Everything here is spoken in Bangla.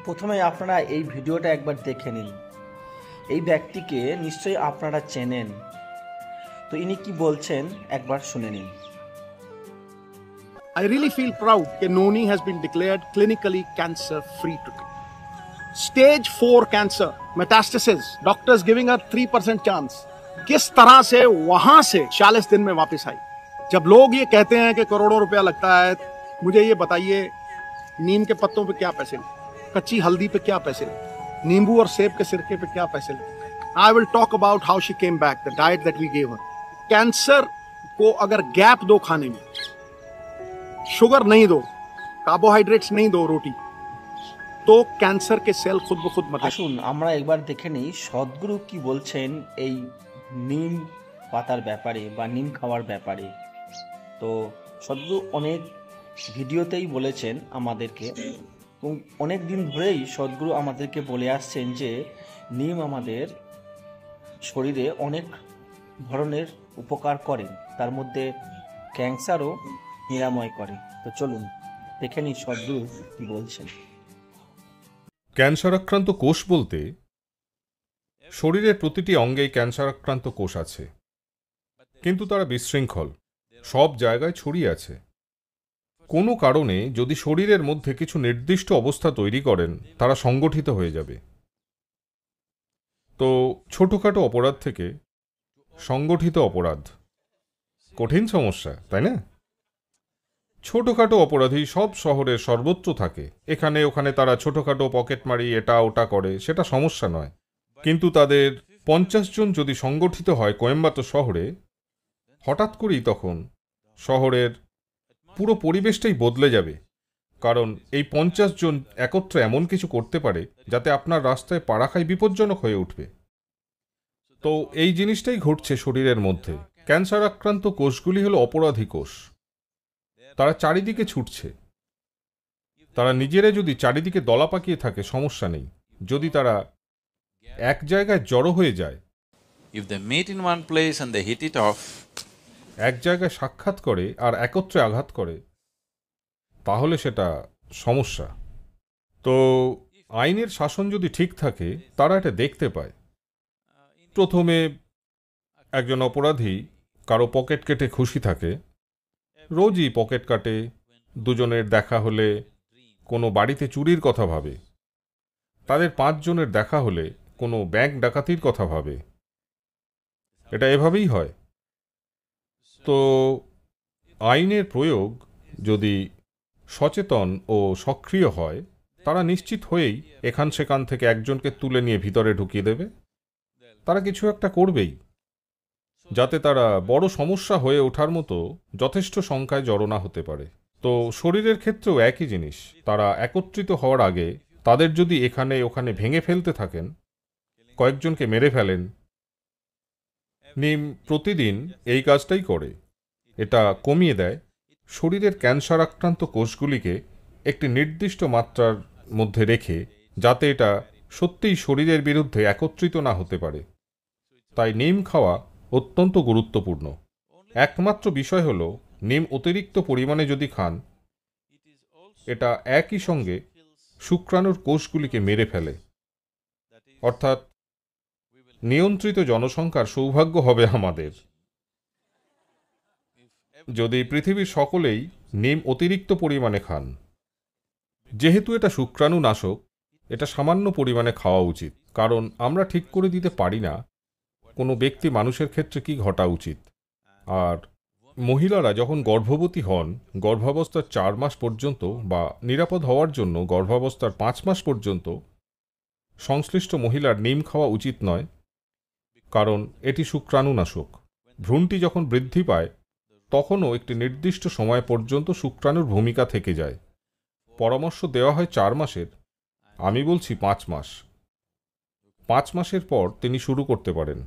প্রথমে আপনারা এই ভিডিওটা একবার দেখে নিন। এই ব্যক্তিকে নিশ্চয়ই আপনারা চেনেন, তো ইনি কি বলছেন একবার শুনে নিন। I really feel proud that Noni has been declared clinically cancer free today. Stage 4 cancer, metastasis, doctors giving her 3% chance. किस तरह से वहां से 40 दिन में वापस आई। जब लोग ये कहते हैं कि करोड़ों रुपया लगता है, मुझे ये बताइए नीम के पत्तों पे क्या पैसे लगे, कच्ची हल्दी पे क्या पैसे लगे, नींबू और सेब के सिरके पे क्या पैसे लगे। I will talk about how she came back, the diet that we gave her. Cancer को अगर गैप दो खाने में, शुगर नहीं दो, कार्बोहाइड्रेट्स नहीं दो रोटी, तो कैंसर के सेल खुद ब खुद मरते। আসুন আমরা একবার দেখে নিই সদ্গুরু কি বলছেন এই নিম পাতার ব্যাপারে বা নিম খাওয়ার ব্যাপারে। তো সদ্গুরু অনেক ভিডিওতেই বলেছেন আমাদেরকে, এবং অনেক দিন ধরেই সদ্গুরু আমাদেরকে বলে আসছেন যে নিম আমাদের শরীরে অনেক ধরনের উপকার করে, তার মধ্যে ক্যান্সারও নিরাময় করে। তো চলুন দেখে নিই সদ্গুরু কি বলছেন। ক্যান্সার আক্রান্ত কোষ বলতে শরীরের প্রতিটি অঙ্গেই ক্যান্সার আক্রান্ত কোষ আছে, কিন্তু তারা বিশৃঙ্খল, সব জায়গায় ছড়িয়ে আছে। কোনো কারণে যদি শরীরের মধ্যে কিছু নির্দিষ্ট অবস্থা তৈরি করেন, তারা সংগঠিত হয়ে যাবে। তো ছোটখাটো অপরাধ থেকে সংগঠিত অপরাধ, কঠিন সমস্যা, তাই না? ছোটখাটো অপরাধী সব শহরের সর্বত্র থাকে, এখানে ওখানে তারা ছোটখাটো পকেটমারি এটা ওটা করে, সেটা সমস্যা নয়। কিন্তু তাদের 50 জন যদি সংগঠিত হয় কোয়েম্বাটোর শহরে, হঠাৎ করেই তখন শহরের পুরো পরিবেশটাই বদলে যাবে। কারণ এই 50 জন একত্রে এমন কিছু করতে পারে যাতে আপনার রাস্তায় পাড়াখাই বিপজ্জনক হয়ে উঠবে। তো এই জিনিসটাই ঘটছে শরীরের মধ্যে। ক্যান্সার আক্রান্ত কোষগুলি হলো অপরাধী কোষ। তারা চারিদিকে ছুটছে। তারা নিজেরা যদি চারিদিকে দলা পাকিয়ে থাকে সমস্যা নেই, যদি তারা এক জায়গায় জড়ো হয়ে যায়, If they meet in one place and they hit it off, এক জায়গায় সাক্ষাৎ করে আর একত্রে আঘাত করে, তাহলে সেটা সমস্যা। তো আইনের শাসন যদি ঠিক থাকে, তারা এটা দেখতে পায়। প্রথমে একজন অপরাধী কারো পকেট কেটে খুশি থাকে, রোজই পকেট কাটে, দুজনের দেখা হলে কোনো বাড়িতে চুরির কথা ভাবে, তাদের 5 জনের দেখা হলে কোনো ব্যাংক ডাকাতির কথা ভাবে। এটা এভাবেই হয়। তো আইনের প্রয়োগ যদি সচেতন ও সক্রিয় হয়, তারা নিশ্চিত হয়েই এখান সেখান থেকে একজনকে তুলে নিয়ে ভিতরে ঢুকিয়ে দেবে। তারা কিছু একটা করবেই, যাতে তারা বড় সমস্যা হয়ে ওঠার মতো যথেষ্ট সংখ্যায় জড়ো না হতে পারে। তো শরীরের ক্ষেত্রেও একই জিনিস। তারা একত্রিত হওয়ার আগে তাদের যদি এখানে ওখানে ভেঙে ফেলতে থাকেন, কয়েকজনকে মেরে ফেলেন। নিম প্রতিদিন এই কাজটাই করে। এটা কমিয়ে দেয় শরীরের ক্যান্সার আক্রান্ত কোষগুলিকে একটি নির্দিষ্ট মাত্রার মধ্যে রেখে, যাতে এটা সত্যিই শরীরের বিরুদ্ধে একত্রিত না হতে পারে। তাই নিম খাওয়া অত্যন্ত গুরুত্বপূর্ণ। একমাত্র বিষয় হল, নিম অতিরিক্ত পরিমাণে যদি খান, এটা একই সঙ্গে শুক্রাণুর কোষগুলিকে মেরে ফেলে। অর্থাৎ নিয়ন্ত্রিত জনসংখ্যার সৌভাগ্য হবে আমাদের যদি পৃথিবীর সকলেই নিম অতিরিক্ত পরিমাণে খান। যেহেতু এটা শুক্রাণু নাশক, এটা সামান্য পরিমাণে খাওয়া উচিত। কারণ আমরা ঠিক করে দিতে পারি না কোনো ব্যক্তি মানুষের ক্ষেত্রে কি ঘটা উচিত। আর মহিলারা যখন গর্ভবতী হন, গর্ভাবস্থার 4 মাস পর্যন্ত বা নিরাপদ হওয়ার জন্য গর্ভাবস্থার 5 মাস পর্যন্ত সংশ্লিষ্ট মহিলার নিম খাওয়া উচিত নয়, কারণ এটি শুক্রাণুনাশক। ভ্রূণটি যখন বৃদ্ধি পায়, তখনও একটি নির্দিষ্ট সময় পর্যন্ত শুক্রাণুর ভূমিকা থেকে যায়। পরামর্শ দেওয়া হয় 4 মাসের, আমি বলছি 5 মাস। 5 মাসের পর তিনি শুরু করতে পারেন।